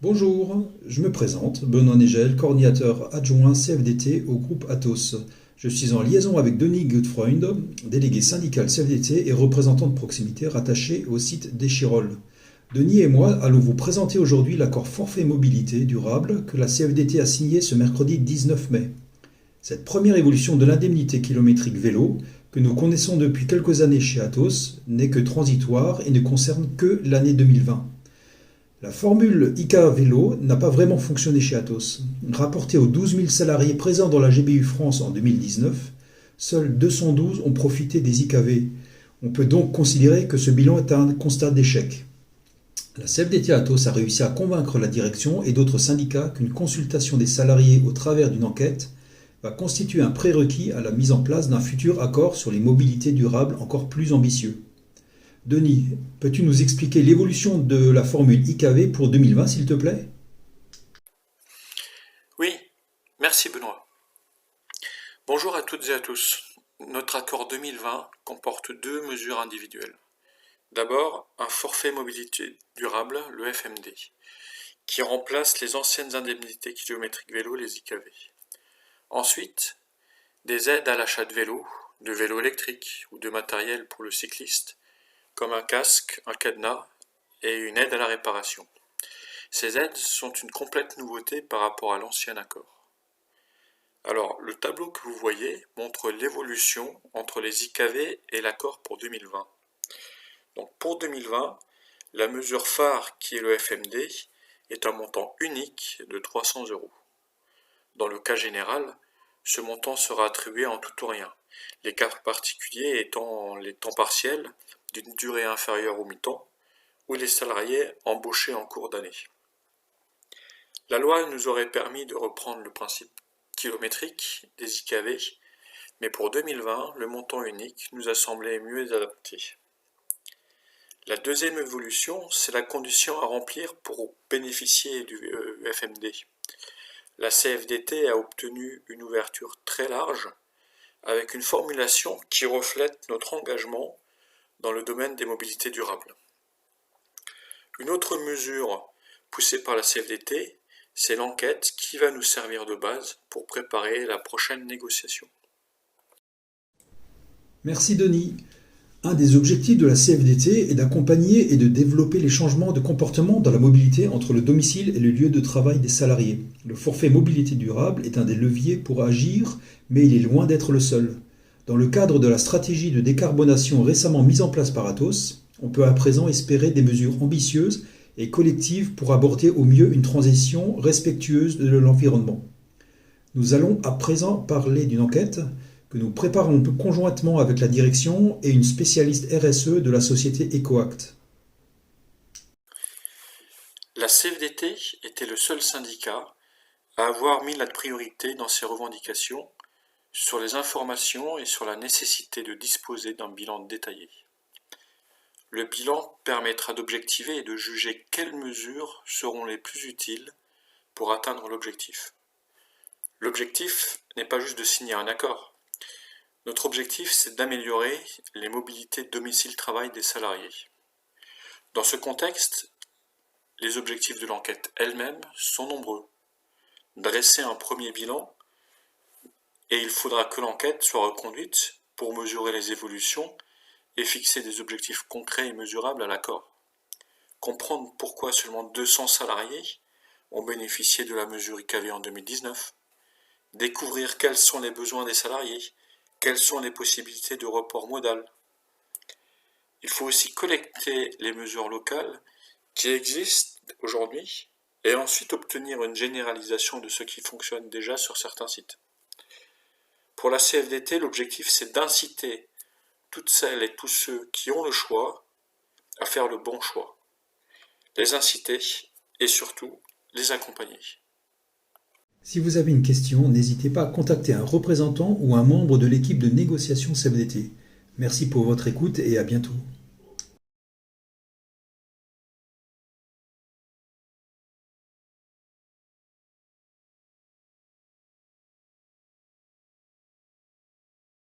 Bonjour, je me présente, Benoît Négel, coordinateur adjoint CFDT au groupe Atos. Je suis en liaison avec Denis Gutfreund, délégué syndical CFDT et représentant de proximité rattaché au site d'Échirolles. Denis et moi allons vous présenter aujourd'hui l'accord forfait mobilité durable que la CFDT a signé ce mercredi 19 mai. Cette première évolution de l'indemnité kilométrique vélo, que nous connaissons depuis quelques années chez Atos, n'est que transitoire et ne concerne que l'année 2020. La formule IK Vélo n'a pas vraiment fonctionné chez Atos. Rapporté aux 12 000 salariés présents dans la GBU France en 2019, seuls 212 ont profité des IKV. On peut donc considérer que ce bilan est un constat d'échec. La CFDT Atos a réussi à convaincre la direction et d'autres syndicats qu'une consultation des salariés au travers d'une enquête va constituer un prérequis à la mise en place d'un futur accord sur les mobilités durables encore plus ambitieux. Denis, peux-tu nous expliquer l'évolution de la formule IKV pour 2020, s'il te plaît? Oui, merci Benoît. Bonjour à toutes et à tous. Notre accord 2020 comporte deux mesures individuelles. D'abord, un forfait mobilité durable, le FMD, qui remplace les anciennes indemnités kilométriques vélo, les IKV. Ensuite, des aides à l'achat de vélos électriques ou de matériel pour le cycliste, comme un casque, un cadenas et une aide à la réparation. Ces aides sont une complète nouveauté par rapport à l'ancien accord. Alors, le tableau que vous voyez montre l'évolution entre les IKV et l'accord pour 2020. Donc pour 2020, la mesure phare qui est le FMD est un montant unique de 300 €. Dans le cas général, ce montant sera attribué en tout ou rien, les cas particuliers étant les temps partiels d'une durée inférieure au mi-temps ou les salariés embauchés en cours d'année. La loi nous aurait permis de reprendre le principe kilométrique des IKV, mais pour 2020, le montant unique nous a semblé mieux adapté. La deuxième évolution, c'est la condition à remplir pour bénéficier du FMD. La CFDT a obtenu une ouverture très large, avec une formulation qui reflète notre engagement dans le domaine des mobilités durables. Une autre mesure poussée par la CFDT, c'est l'enquête qui va nous servir de base pour préparer la prochaine négociation. Merci Denis. Un des objectifs de la CFDT est d'accompagner et de développer les changements de comportement dans la mobilité entre le domicile et le lieu de travail des salariés. Le forfait mobilité durable est un des leviers pour agir, mais il est loin d'être le seul. Dans le cadre de la stratégie de décarbonation récemment mise en place par Atos, on peut à présent espérer des mesures ambitieuses et collectives pour aborder au mieux une transition respectueuse de l'environnement. Nous allons à présent parler d'une enquête que nous préparons conjointement avec la direction et une spécialiste RSE de la société EcoAct. La CFDT était le seul syndicat à avoir mis la priorité dans ses revendications sur les informations et sur la nécessité de disposer d'un bilan détaillé. Le bilan permettra d'objectiver et de juger quelles mesures seront les plus utiles pour atteindre l'objectif. L'objectif n'est pas juste de signer un accord. Notre objectif, c'est d'améliorer les mobilités domicile-travail des salariés. Dans ce contexte, les objectifs de l'enquête elle-même sont nombreux. Dresser un premier bilan, et il faudra que l'enquête soit reconduite pour mesurer les évolutions et fixer des objectifs concrets et mesurables à l'accord. Comprendre pourquoi seulement 200 salariés ont bénéficié de la mesure IKV en 2019. Découvrir quels sont les besoins des salariés, quelles sont les possibilités de report modal. Il faut aussi collecter les mesures locales qui existent aujourd'hui et ensuite obtenir une généralisation de ce qui fonctionne déjà sur certains sites. Pour la CFDT, l'objectif c'est d'inciter toutes celles et tous ceux qui ont le choix à faire le bon choix. Les inciter et surtout les accompagner. Si vous avez une question, n'hésitez pas à contacter un représentant ou un membre de l'équipe de négociation CFDT. Merci pour votre écoute et à bientôt.